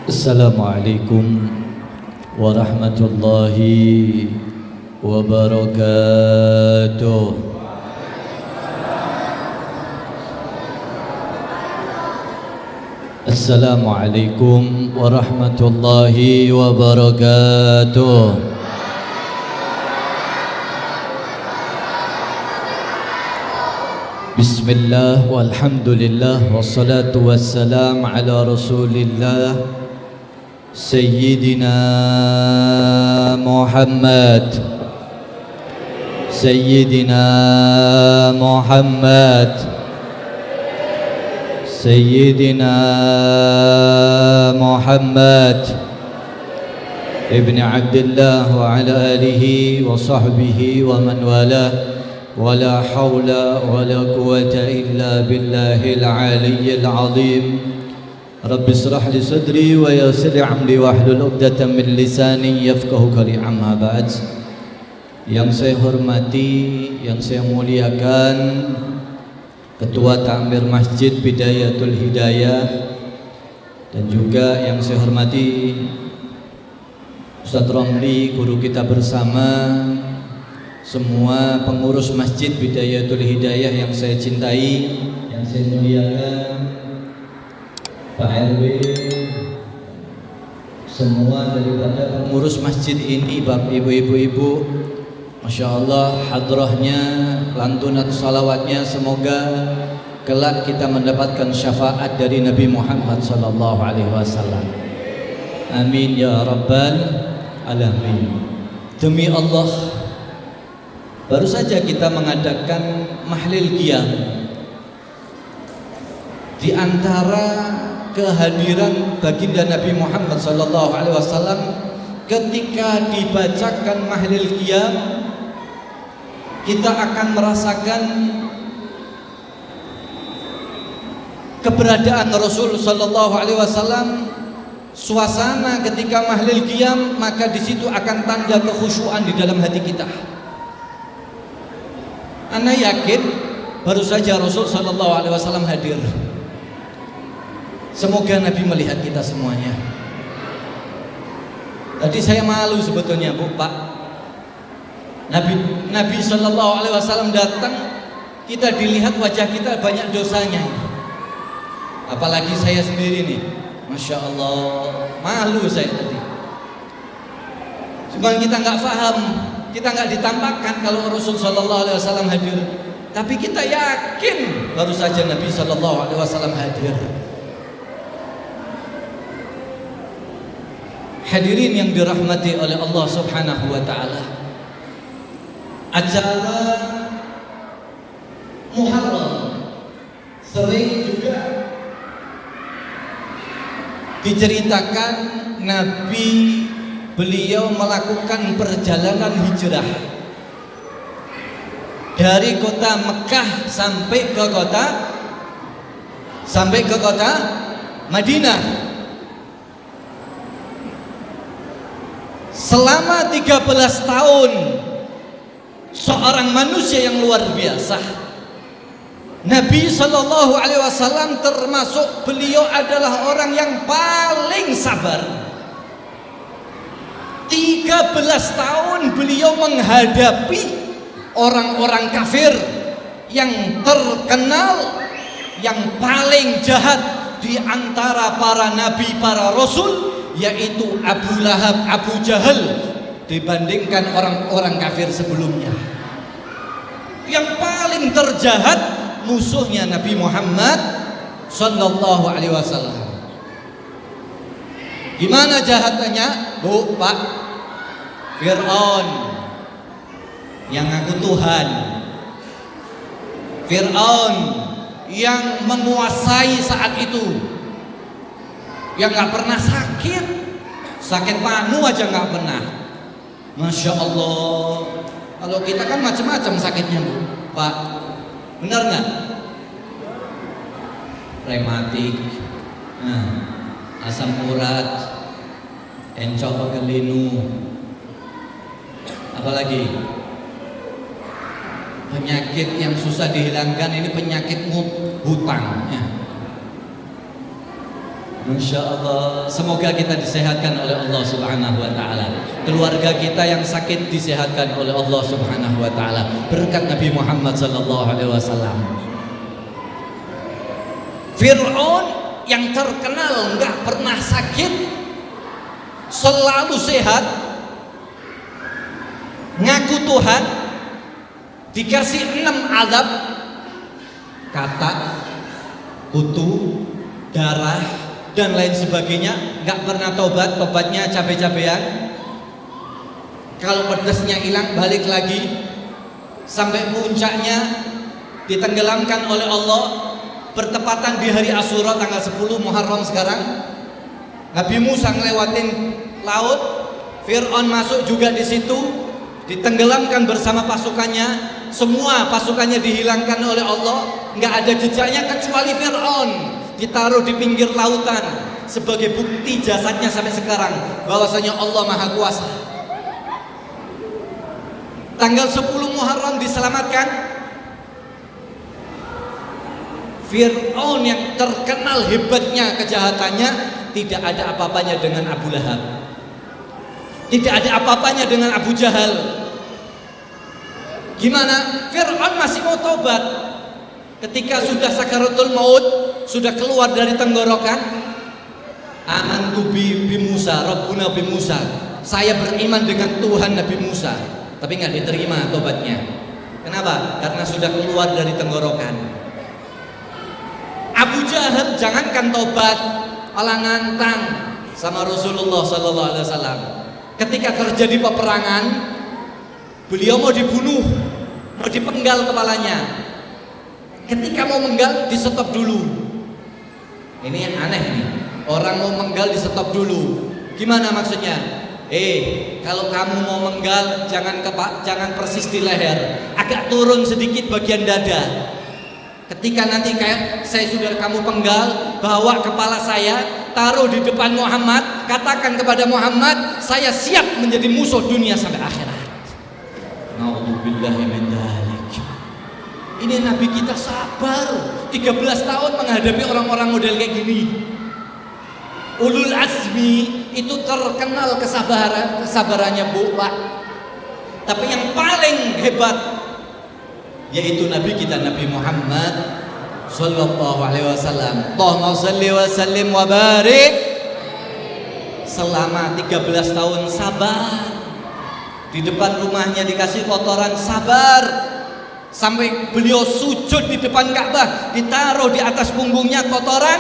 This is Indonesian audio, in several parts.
Assalamualaikum warahmatullahi wabarakatuh. Assalamualaikum warahmatullahi wabarakatuh. Bismillah walhamdulillah wassalatu wassalam ala rasulillah Sayyidina Muhammad Sayyidina Muhammad Sayyidina Muhammad Ibn Abdullah wa ala alihi wa sahbihi wa man walah wa la hawla wa la quwwata illa billahil aliyyil azim. Rabbi israh li sadri wa yassir li amri wahlul 'uqdatam min lisani yafqahu qawli. Amma ba'd. Yang saya hormati, yang saya muliakan Ketua Takmir Masjid Bidayatul Hidayah, dan juga yang saya hormati Ustadz Romli, guru kita bersama, semua pengurus Masjid Bidayatul Hidayah yang saya cintai, yang saya muliakan, Pak RW, semua daripada pengurus masjid ini, Bapak Ibu, Ibu-ibu, Masya Allah, hadrahnya, lantunan salawatnya, semoga kelak kita mendapatkan syafaat dari Nabi Muhammad sallallahu alaihi wasallam. Amin ya rabbal alamin. Demi Allah, baru saja kita mengadakan mahlil qiyam. Di antara kehadiran baginda Nabi Muhammad sallallahu alaihi wasallam ketika dibacakan mahlil qiyam, kita akan merasakan keberadaan Rasul sallallahu alaihi wasallam. Suasana ketika mahlil qiyam, maka di situ akan tanda kekhusyuan di dalam hati kita. Ana yakin baru saja Rasul sallallahu alaihi wasallam hadir. Semoga Nabi melihat kita semuanya. Tadi saya malu sebetulnya, Bu, Pak. Nabi sallallahu alaihi wasallam datang, kita dilihat wajah kita banyak dosanya. Apalagi saya sendiri nih. Masya Allah, malu saya tadi. Cuma kita nggak paham, kita nggak ditampakkan kalau Rasul sallallahu alaihi wasallam hadir. Tapi kita yakin baru saja Nabi sallallahu alaihi wasallam hadir. Hadirin yang dirahmati oleh Allah Subhanahu wa taala, acara Muharram sering juga diceritakan Nabi beliau melakukan perjalanan hijrah dari kota Mekah sampai ke kota Madinah. Selama 13 tahun, seorang manusia yang luar biasa, Nabi sallallahu alaihi wasallam, termasuk beliau adalah orang yang paling sabar. 13 tahun beliau menghadapi orang-orang kafir yang terkenal, yang paling jahat di antara para nabi, para rasul, yaitu Abu Lahab, Abu Jahal, dibandingkan orang-orang kafir sebelumnya. Yang paling terjahat musuhnya Nabi Muhammad sallallahu alaihi wasallam. Gimana jahatannya, Bu, Pak? Fir'aun yang ngaku Tuhan, Fir'aun yang menguasai saat itu, yang nggak pernah sakit panu aja nggak pernah. Masya Allah. Kalau kita kan macam-macam sakitnya, Bu, Pak, benar nggak? Rematik, asam urat, encok pegelinu, apalagi penyakit yang susah dihilangkan ini, penyakit hutang. Masya Allah, semoga kita disehatkan oleh Allah Subhanahu wa Ta'ala. Keluarga kita yang sakit disehatkan oleh Allah Subhanahu wa Ta'ala, berkat Nabi Muhammad Sallallahu Alaihi Wasallam. Fir'aun yang terkenal nggak pernah sakit, selalu sehat, ngaku Tuhan, dikasih 6 azab, katak, kutu, darah, dan lain sebagainya, nggak pernah tobat, tobatnya cabe-cabean. Kalau pedasnya hilang balik lagi, sampai puncaknya ditenggelamkan oleh Allah bertepatan di hari Asyura tanggal 10 Muharram sekarang. Nabi Musa ngelewatin laut, Fir'aun masuk juga di situ, ditenggelamkan bersama pasukannya. Semua pasukannya dihilangkan oleh Allah, nggak ada jejaknya kecuali Fir'aun, ditaruh di pinggir lautan sebagai bukti jasadnya sampai sekarang bahwasanya Allah Maha Kuasa. Tanggal 10 Muharram diselamatkan. Fir'aun yang terkenal hebatnya kejahatannya, tidak ada apa-apanya dengan Abu Lahab, tidak ada apa-apanya dengan Abu Jahal. Gimana? Fir'aun masih mau tobat. Ketika sudah sakaratul maut, sudah keluar dari tenggorokan, amantu bi Musa, Rabbuna bi Musa, saya beriman dengan Tuhan Nabi Musa. Tapi nggak diterima tobatnya. Kenapa? Karena sudah keluar dari tenggorokan. Abu Jahal jangankan tobat, malah ngantang sama Rasulullah Sallallahu Alaihi Wasallam. Ketika terjadi peperangan, beliau mau dibunuh, mau dipenggal kepalanya. Ketika mau menggal, di stop dulu. Ini yang aneh nih, orang mau menggal di stop dulu. Gimana maksudnya? Kalau kamu mau menggal, jangan persis di leher, agak turun sedikit bagian dada. Ketika nanti kayak saya sudah kamu penggal, bawa kepala saya, taruh di depan Muhammad, katakan kepada Muhammad, saya siap menjadi musuh dunia sampai akhirat. Na'udzubillahi min dzalik. Ini Nabi kita sabar 13 tahun menghadapi orang-orang model kayak gini. Ulul azmi itu terkenal kesabarannya Bu Pak. Tapi yang paling hebat yaitu Nabi kita, Nabi Muhammad Sallallahu Alaihi Wasallam. Allahumma shalli wa sallim wa barik. Selama 13 tahun sabar. Di depan rumahnya dikasih kotoran, sabar. Sampai beliau sujud di depan Ka'bah, ditaruh di atas punggungnya kotoran,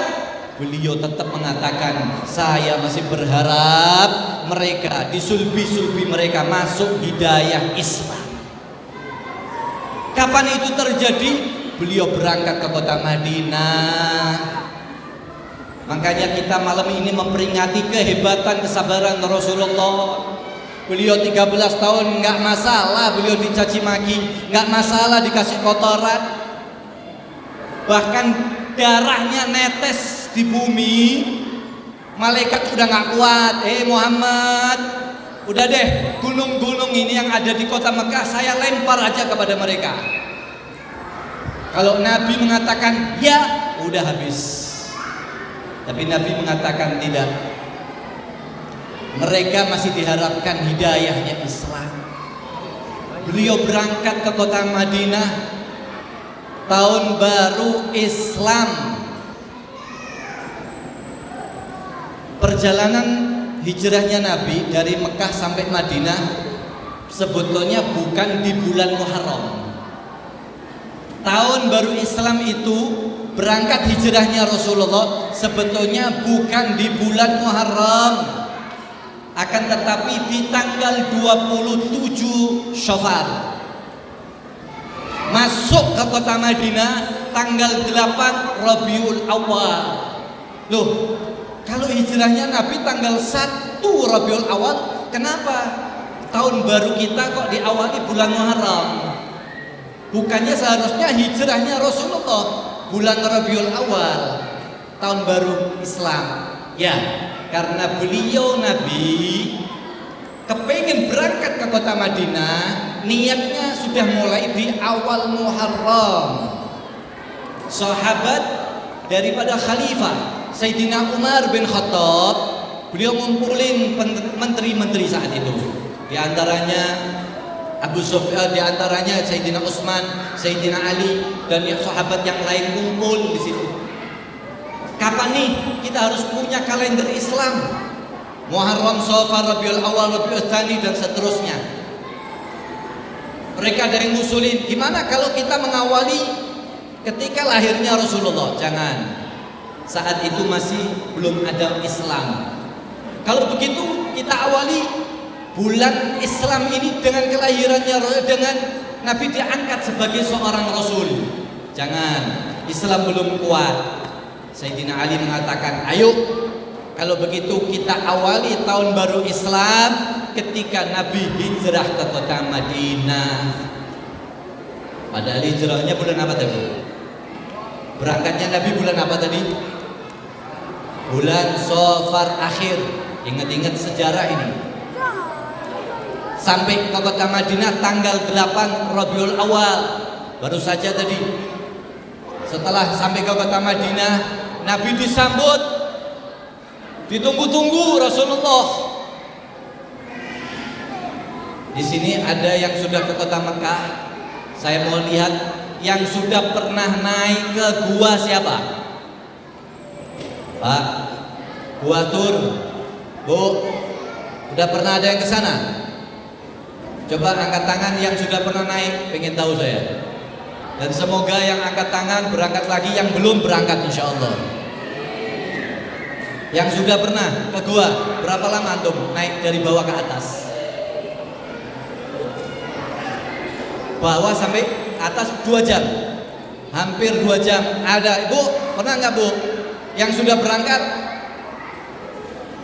beliau tetap mengatakan, saya masih berharap mereka, di sulbi-sulbi mereka masuk hidayah Islam. Kapan itu terjadi? Beliau berangkat ke kota Madinah. Makanya kita malam ini memperingati kehebatan kesabaran Rasulullah. Beliau 13 tahun nggak masalah, beliau dicaci maki, nggak masalah dikasih kotoran, bahkan darahnya netes di bumi. Malaikat udah nggak kuat, Muhammad, udah deh, gunung-gunung ini yang ada di kota Mekah saya lempar aja kepada mereka. Kalau Nabi mengatakan ya, udah habis. Tapi Nabi mengatakan tidak. Mereka masih diharapkan hidayahnya Islam. Beliau berangkat ke kota Madinah, tahun baru Islam. Perjalanan hijrahnya Nabi dari Mekah sampai Madinah sebetulnya bukan di bulan Muharram. Tahun baru Islam itu, berangkat hijrahnya Rasulullah sebetulnya bukan di bulan Muharram, akan tetapi di tanggal 27 Syawal. Masuk ke kota Madinah tanggal 8 Rabiul Awal. Loh, kalau hijrahnya Nabi tanggal 1 Rabiul Awal, kenapa tahun baru kita kok diawali bulan Muharram? Bukannya seharusnya hijrahnya Rasulullah bulan Rabiul Awal, tahun baru Islam. Ya, karena beliau Nabi kepengen berangkat ke kota Madinah, niatnya sudah mulai di awal Muharram. Sahabat daripada khalifah Sayyidina Umar bin Khattab, beliau ngumpulin menteri-menteri saat itu. Di antaranya Abu Sufyan, di antaranya Sayyidina Utsman, Sayyidina Ali, dan sahabat yang lain kumpul di situ. Kapan nih kita harus punya kalender Islam? Muharram, Safar, Rabiul Awal, Rabiul Tsani, dan seterusnya. Mereka ada yang ngusulin, gimana kalau kita mengawali ketika lahirnya Rasulullah? Jangan. Saat itu masih belum ada Islam. Kalau begitu kita awali bulan Islam ini dengan kelahirannya, dengan Nabi diangkat sebagai seorang Rasul. Jangan, Islam belum kuat. Sayyidina Ali mengatakan, ayo kalau begitu kita awali tahun baru Islam ketika Nabi hijrah ke kota Madinah. Padahal hijrahnya bulan apa tadi? Berangkatnya Nabi bulan apa tadi? Bulan Safar akhir. Ingat-ingat sejarah ini. Sampai ke kota Madinah tanggal 8 Rabiul Awal. Baru saja tadi. Setelah sampai ke kota Madinah, Nabi disambut, ditunggu-tunggu Rasulullah. Di sini ada yang sudah ke kota Mekah. Saya mau lihat yang sudah pernah naik ke gua siapa? Pak, Gua Tur, Bu, udah pernah ada yang ke sana? Coba angkat tangan yang sudah pernah naik, pengen tahu saya. Dan semoga yang angkat tangan berangkat lagi, yang belum berangkat insya Allah. Yang sudah pernah ke gua, berapa lama antum naik dari bawah ke atas? Bawah sampai atas 2 jam, hampir 2 jam. Ada, Bu, pernah nggak Bu? Yang sudah berangkat,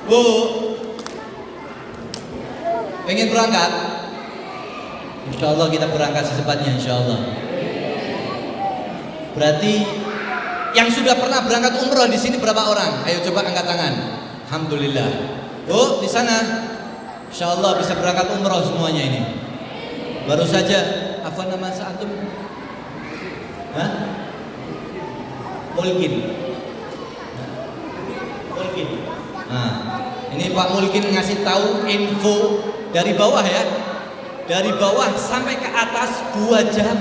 Bu, pengen berangkat? Insya Allah kita berangkat secepatnya, insya Allah. Berarti yang sudah pernah berangkat umroh di sini berapa orang? Ayo coba angkat tangan. Alhamdulillah. Bu, di sana, insya Allah bisa berangkat umroh semuanya ini. Baru saja, apa nama antum? Hah? Mulkin. Mulkin. Nah, ini Pak Mulkin ngasih tahu info dari bawah ya. Dari bawah sampai ke atas 2 jam.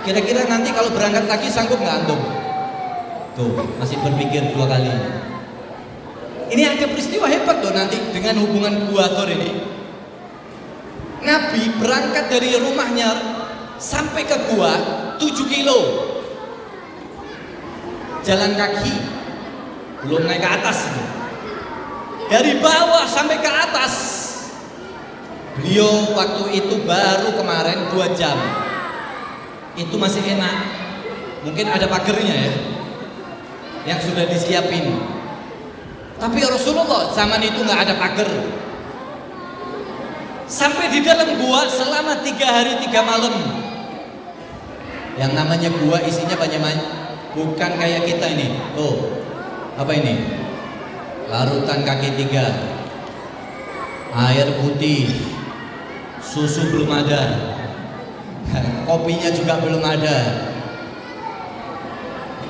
Kira-kira nanti kalau berangkat lagi sanggup nggak antum? Tuh, masih berpikir 2 kali. Ini ada peristiwa hebat loh nanti dengan hubungan Gua Tur ini. Nabi berangkat dari rumahnya sampai ke gua 7 kilo. Jalan kaki. Belum naik ke atas. Dari bawah sampai ke atas. Beliau waktu itu baru kemarin 2 jam. Itu masih enak. Mungkin ada pagernya ya, yang sudah disiapin. Tapi Rasulullah zaman itu nggak ada pager. Sampai di dalam gua selama 3 hari 3 malam. Yang namanya gua isinya banyak-banyak. Bukan kayak kita ini. Tuh, apa ini? Larutan kaki 3, air putih, susu belum ada, kopinya juga belum ada.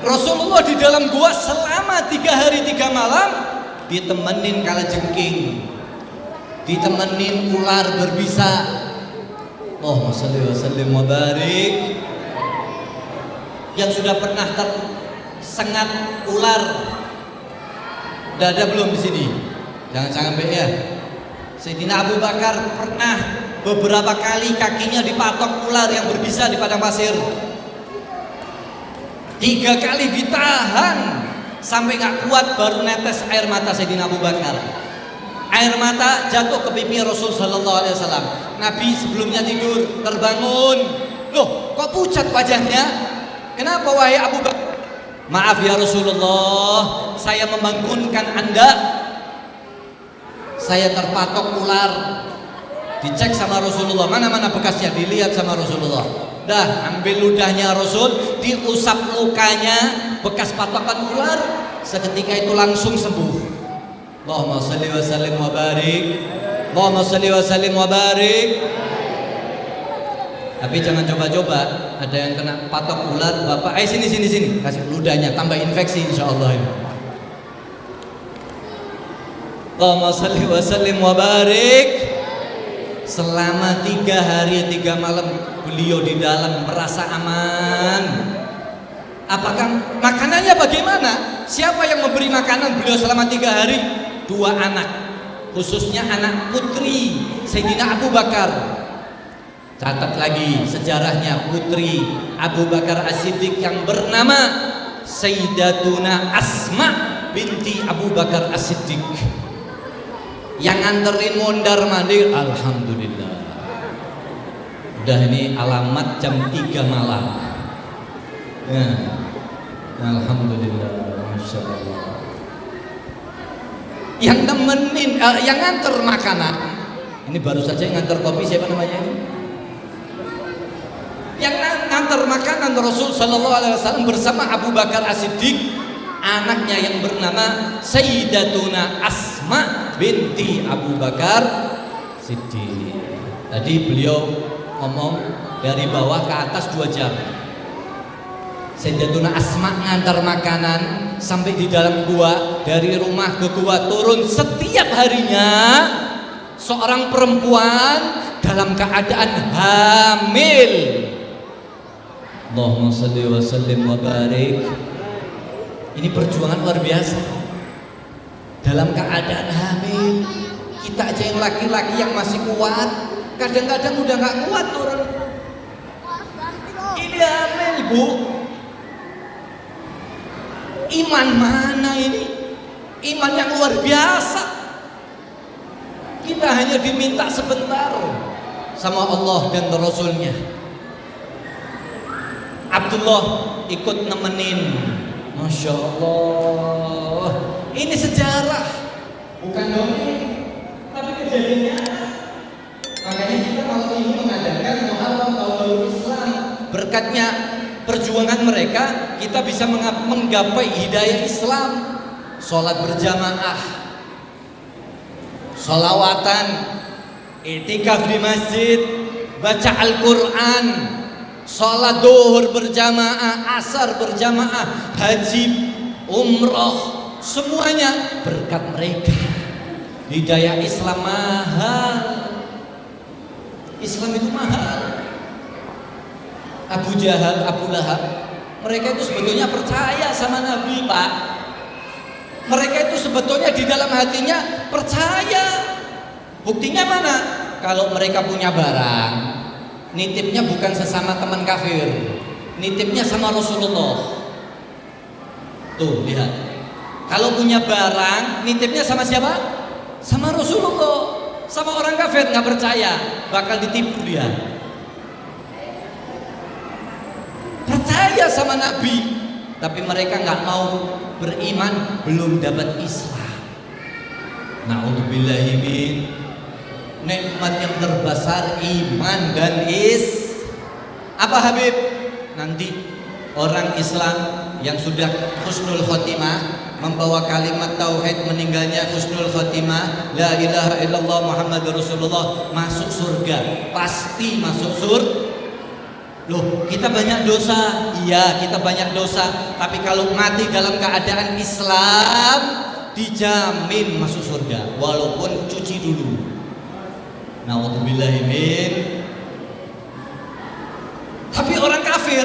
Rasulullah di dalam gua selama 3 hari 3 malam ditemenin kalajengking, ditemenin ular berbisa. Allahumma sholli wa sallim wa barik. Yang sudah pernah tersengat ular, udah ada belum di sini? Jangan sampai ya. Sayyidina Abu Bakar pernah beberapa kali kakinya dipatok ular yang berbisa di padang pasir. 3 kali ditahan sampai nggak kuat baru netes air mata Sayyidina Abu Bakar. Air mata jatuh ke pipi Rasul Sallallahu Alaihi Wasallam. Nabi sebelumnya tidur terbangun. Loh, kok pucat wajahnya? Kenapa wahai Abu Bakar? Maaf ya Rasulullah, saya membangunkan Anda. Saya terpatok ular. Dicek sama Rasulullah, mana-mana bekasnya, dilihat sama Rasulullah. Dah, ambil ludahnya Rasul, diusap lukanya, bekas patokan ular, seketika itu langsung sembuh. Allahumma sholli wa sallim wa barik. Allahumma sholli wa sallim wa barik. Tapi jangan coba-coba, ada yang kena patok ular, bapak, ayo sini, kasih ludahnya, tambah infeksi insya Allah. Allahumma salli wa sallim wa barik. Selama 3 hari 3 malam beliau di dalam merasa aman. Apakah makanannya bagaimana? Siapa yang memberi makanan beliau selama 3 hari? 2 anak, khususnya anak putri Sayyidina Abu Bakar. Catat lagi sejarahnya, putri Abu Bakar As-Siddiq yang bernama Sayyidatuna Asma binti Abu Bakar As-Siddiq, yang nganterin mondar mandir. Alhamdulillah. Udah ini alamat jam 3 malam. Ya. Alhamdulillah, Masya Allah. Yang nemenin, yang nganter makanan. Ini baru saja yang nganter kopi, siapa namanya ini? Yang ngantar makanan Rasul Sallallahu Alaihi Wasallam bersama Abu Bakar As-Siddiq, anaknya yang bernama Sayyidatuna Asma binti Abu Bakar Siddiq. Tadi beliau ngomong dari bawah ke atas 2 jam. Sayyidatuna Asma ngantar makanan sampai di dalam gua, dari rumah ke gua turun setiap harinya seorang perempuan dalam keadaan hamil. Allahumma salli wa sallim wa barik. Ini perjuangan luar biasa. Dalam keadaan hamil, kita aja yang laki-laki yang masih kuat, kadang-kadang udah gak kuat orang. Ini hamil, Bu. Iman mana ini? Iman yang luar biasa. Kita hanya diminta sebentar sama Allah dan Rasulnya. Abdullah ikut nemenin. Masya Allah. Ini sejarah, bukan dongeng, tapi kejadian nyata. Makanya kita kalau ini mengadakan Muharram tahun baru Islam, berkatnya perjuangan mereka, kita bisa menggapai hidayah Islam. Sholat berjamaah, sholawatan, i'tikaf di masjid, baca Al-Quran, sholat duhur berjamaah, asar berjamaah, haji, umroh, semuanya berkat mereka. Hidayah Islam mahal. Islam itu mahal. Abu Jahal, Abu Lahab, mereka itu sebetulnya percaya sama Nabi, Pak. Mereka itu sebetulnya di dalam hatinya percaya. Buktinya mana? Kalau mereka punya barang, nitipnya bukan sesama teman kafir, nitipnya sama Rasulullah. Tuh, lihat. Kalau punya barang, nitipnya sama siapa? Sama Rasulullah. Sama orang kafir nggak percaya, bakal ditipu dia. Percaya sama Nabi, tapi mereka nggak mau beriman, belum dapat Islam. Na'udzubillahi min. Nikmat yang terbesar iman dan apa Habib? Nanti orang Islam yang sudah husnul khotimah, membawa kalimat tauhid, meninggalnya husnul khotimah, la ilaha illallah Muhammadur Rasulullah, masuk surga, pasti masuk surga. Loh, kita banyak dosa. Iya, kita banyak dosa, tapi kalau mati dalam keadaan Islam, dijamin masuk surga, walaupun cuci dulu. Na'udzubillahi min. Tapi orang kafir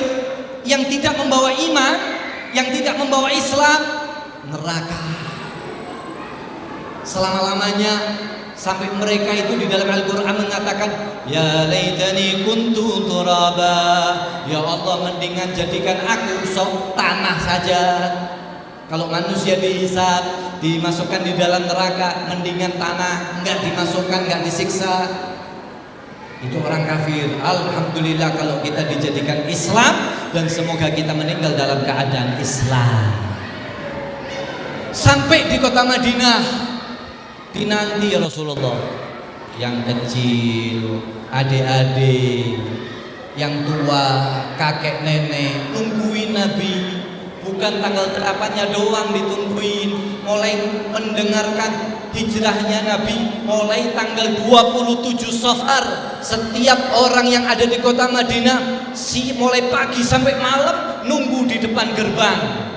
yang tidak membawa iman, yang tidak membawa Islam, neraka selama-lamanya. Sampai mereka itu di dalam Al-Quran mengatakan, ya laitani kuntu turaba, ya Allah mendingan jadikan aku sok tanah saja. Kalau manusia dihisab, dimasukkan di dalam neraka, mendingan tanah, enggak dimasukkan, enggak disiksa. Itu orang kafir. Alhamdulillah kalau kita dijadikan Islam, dan semoga kita meninggal dalam keadaan Islam. Sampai di kota Madinah, dinanti Rasulullah, yang kecil, adik-adik, yang tua, kakek nenek, nungguin Nabi. Bukan tanggal 8-nya doang ditungguin, mulai mendengarkan hijrahnya Nabi mulai tanggal 27 Safar. Setiap orang yang ada di kota Madinah mulai pagi sampai malam nunggu di depan gerbang.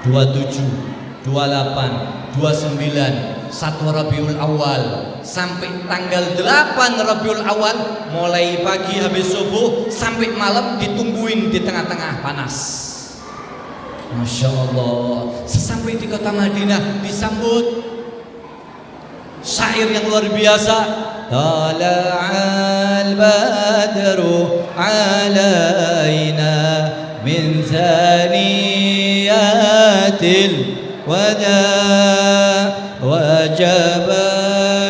27, 28, 29, 1 Rabiul Awal sampai tanggal 8 Rabiul Awal, mulai pagi habis subuh sampai malam ditungguin di tengah-tengah panas. Masya Allah. Sesampai di kota Madinah disambut syair yang luar biasa. Tala'al badru alaina min thaniyatil wada wajaba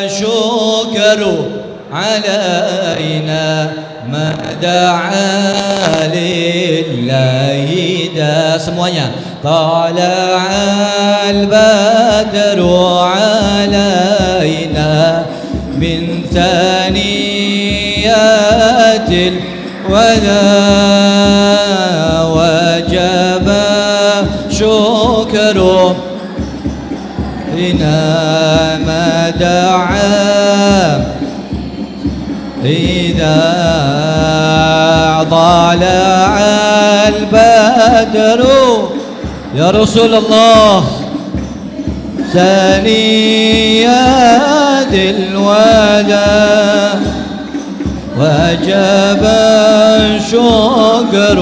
syukru alaina ma da'a lillahi da. Semuanya. Tala'al badru alaina min thaniyatil wada wajaba syukru ina ma da'a إذا طلع البدر يا رسول الله ثنيات الوداع وجب الشكر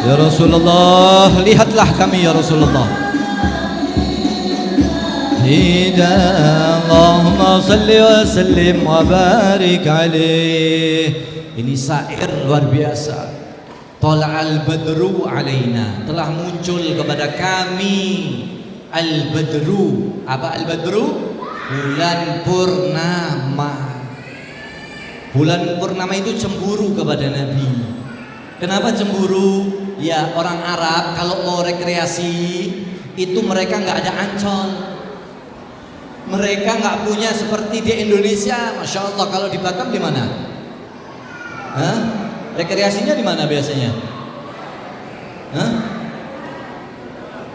يا رسول الله. Lihatlah kami ya Rasulullah. Allahumma salli wa sallim wa barik alaih. Ini syair luar biasa. Tala'al badru alaina, telah muncul kepada kami al-badru. Apa al-badru? Bulan purnama. Bulan purnama itu cemburu kepada Nabi. Kenapa cemburu? Ya, orang Arab kalau mau rekreasi itu mereka nggak ada Ancol. Mereka nggak punya seperti di Indonesia. Masya Allah. Kalau di Batam di mana? Hah? Rekreasinya di mana biasanya? Hah?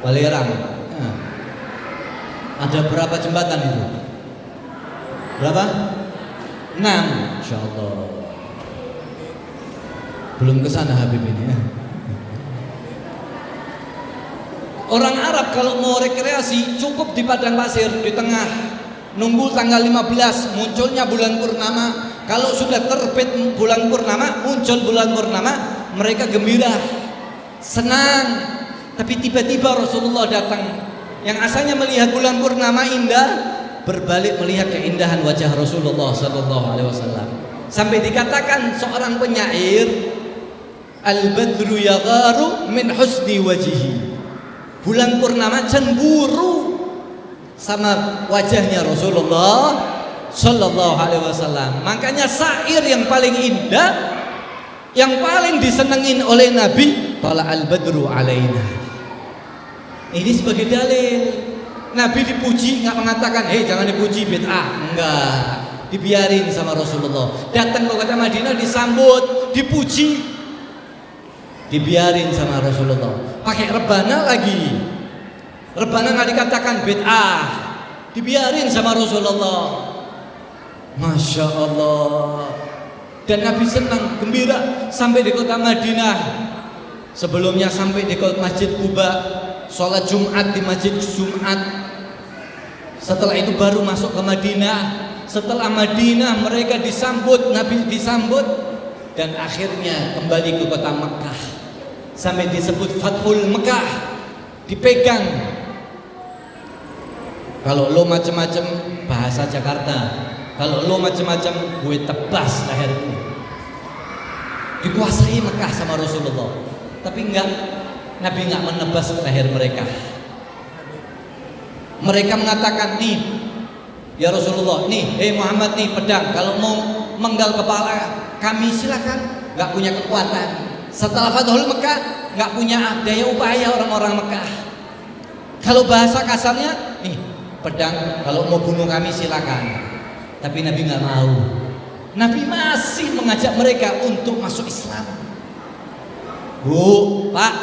Balerang. Hah. Ada berapa jembatan itu? Berapa? 6. Masya Allah. Belum kesana Habib ini ya. Orang Arab kalau mau rekreasi cukup di padang pasir di tengah, nunggu tanggal 15 munculnya bulan purnama. Kalau sudah terbit bulan purnama, muncul bulan purnama, mereka gembira, senang. Tapi tiba-tiba Rasulullah datang, yang asalnya melihat bulan purnama indah, berbalik melihat keindahan wajah Rasulullah SAW. Sampai dikatakan seorang penyair, al-badru yagharu min husni wajhihi. Bulan purnama cemburu sama wajahnya Rasulullah Sallallahu Alaihi Wasallam. Makanya syair yang paling indah, yang paling disenengin oleh Nabi, Tala'al badru alaina. Ini sebagai dalil. Nabi dipuji, nggak mengatakan, hei jangan dipuji bid'ah, enggak. Dibiarin sama Rasulullah. Datang ke kota Madinah disambut, dipuji, dibiarin sama Rasulullah. Pakai rebana lagi, rebana nggak dikatakan bid'ah, dibiarin sama Rasulullah. Masya Allah. Dan Nabi senang, gembira sampai di kota Madinah. Sebelumnya sampai di kota Masjid Quba, sholat Jumat di Masjid Jumat. Setelah itu baru masuk ke Madinah. Setelah Madinah mereka disambut, Nabi disambut, dan akhirnya kembali ke kota Mekah. Sampai disebut Fathul Mekah, dipegang. Kalau lo macam-macam bahasa Jakarta, kalau lo macam-macam gue tebas lehermu. Dikuasai Mekah sama Rasulullah, tapi enggak, Nabi enggak menebas leher mereka. Mereka mengatakan, nih ya Rasulullah, nih Muhammad nih pedang, kalau mau menggal kepala kami silakan, enggak punya kekuatan. Setelah Fathul Mekah nggak punya daya upaya orang-orang Mekah. Kalau bahasa kasarnya, nih pedang, kalau mau bunuh kami silakan. Tapi Nabi nggak mau. Nabi masih mengajak mereka untuk masuk Islam. Bu, Pak,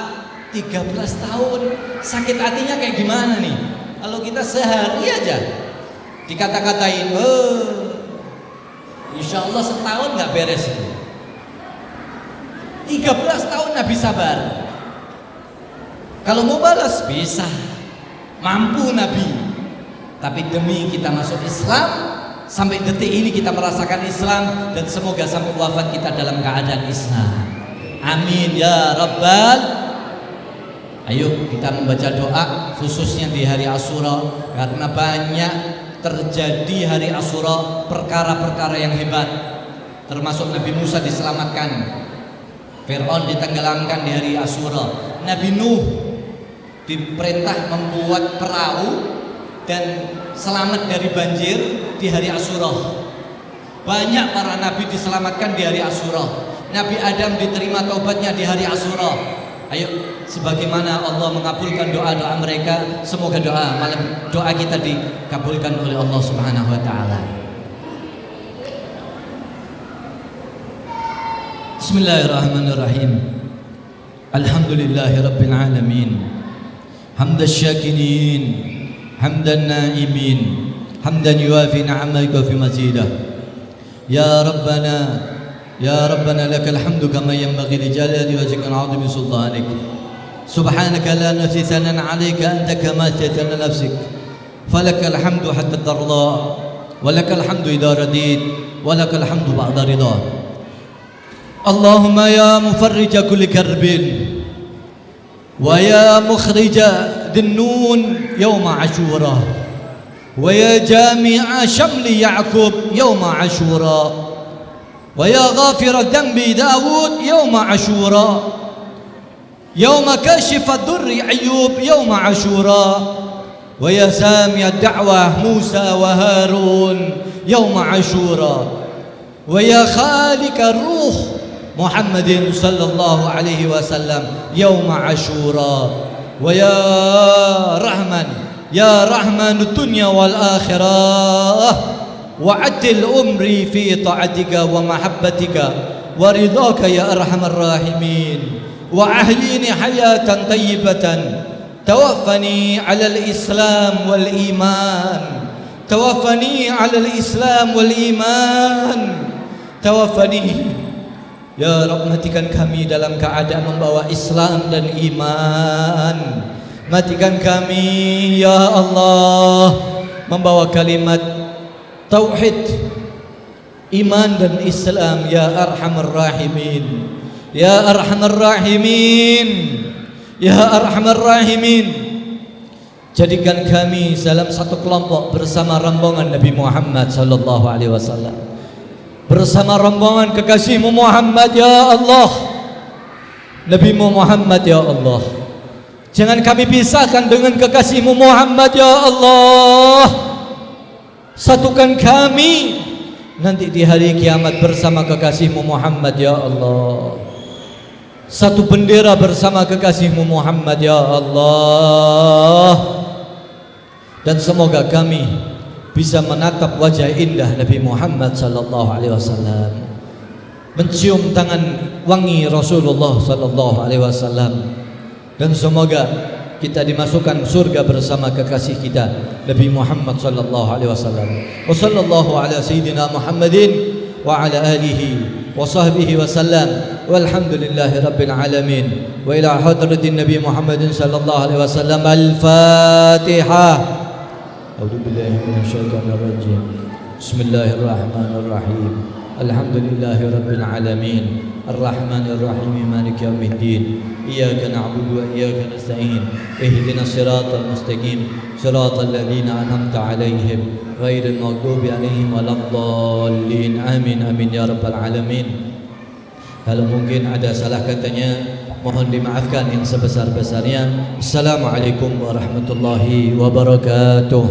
13 tahun, sakit hatinya kayak gimana nih? Kalau kita sehari aja dikata-katain, insya Allah setahun nggak beres itu. 13 tahun Nabi sabar. Kalau mau balas bisa, mampu Nabi. Tapi demi kita masuk Islam, sampai detik ini kita merasakan Islam, dan semoga sampai wafat kita dalam keadaan Islam. Amin ya Rabbal. Ayo kita membaca doa khususnya di hari Asyura, karena banyak terjadi hari Asyura perkara-perkara yang hebat. Termasuk Nabi Musa diselamatkan, Fir'aun ditenggelamkan di hari Asyura, Nabi Nuh diperintah membuat perahu dan selamat dari banjir di hari Asyura. Banyak para nabi diselamatkan di hari Asyura. Nabi Adam diterima taubatnya di hari Asyura. Ayo, sebagaimana Allah mengabulkan doa-doa mereka, semoga doa kita dikabulkan oleh Allah Subhanahu wa taala. Bismillahirrahmanirrahim. Alhamdulillahi rabbil alamin. Hamdan syakirin, hamdan naimin, hamdan yuafi ni'amaka fi mazidah. Ya Rabbana lakal hamdu kama yanbaghi li jalali wajhika al-'azimi sultanik. Subhanaka la nuhsi thanan 'alaika anta kama athna nafsik. Falakal hamdu hatta tarda, wa lakal hamdu idza radit, wa lakal hamdu ba'da ridha. Allahumma ya mufarrija kulli karbin, wa ya mukhrija dhinnun yawma Ashura, wa ya jami'a shamli Ya'qub yawma Ashura, wa ya ghafira dhanbi Dawud yawma Ashura, yawma kashifa durri Ayyub yawma Ashura, wa ya sami'a da'wah Musa wa Harun yawma Ashura, wa ya khaliqa ruh Muhammadin sallallahu alaihi wasallam yawma Ashura, wa ya Rahman dunya wal akhirah, wa atil umri fi ta'atika wa mahabbatika wa ridhaka ya arhamar rahimin, wa ahyini hayatan tayyibatan tawaffani ala al-islam wal iman, tawaffani ala al-islam wal iman, tawaffani ya Rabb, matikan kami dalam keadaan membawa Islam dan iman. Matikan kami ya Allah membawa kalimat tauhid, iman dan Islam ya arhamar rahimin, ya arhamar rahimin, ya arhamar rahimin. Jadikan kami dalam satu kelompok bersama rombongan Nabi Muhammad sallallahu alaihi wasallam, bersama rombongan kekasihmu Muhammad ya Allah, Nabimu Muhammad ya Allah. Jangan kami pisahkan dengan kekasihmu Muhammad ya Allah. Satukan kami nanti di hari kiamat bersama kekasihmu Muhammad ya Allah. Satu bendera bersama kekasihmu Muhammad ya Allah. Dan semoga kami bisa menatap wajah indah Nabi Muhammad sallallahu alaihi wasallam, mencium tangan wangi Rasulullah sallallahu alaihi wasallam, dan semoga kita dimasukkan surga bersama kekasih kita Nabi Muhammad sallallahu alaihi wasallam. Wa sallallahu ala sayyidina Muhammadin wa ala alihi wa sahbihi wasallam, walhamdulillahi rabbil alamin. Wa ila hadratin Nabi Muhammadin sallallahu alaihi wasallam. Al-Fatihah. A'udzu billahi minasyaitonir rajim. Bismillahirrahmanirrahim. Alhamdulillahi rabbil alamin. Ar-Rahmanir Rahim, Maliki yaumiddin. Iyyaka na'budu wa iyyaka nasta'in. Ihdinas siratal mustaqim, siratal ladzina an'amta 'alaihim ghairil maghdubi 'alaihim waladdallin. Amin amin ya rabbal alamin. Kalau mungkin ada salah katanya, mohon dimaafkan yang sebesar-besarnya. Assalamualaikum warahmatullahi wabarakatuh.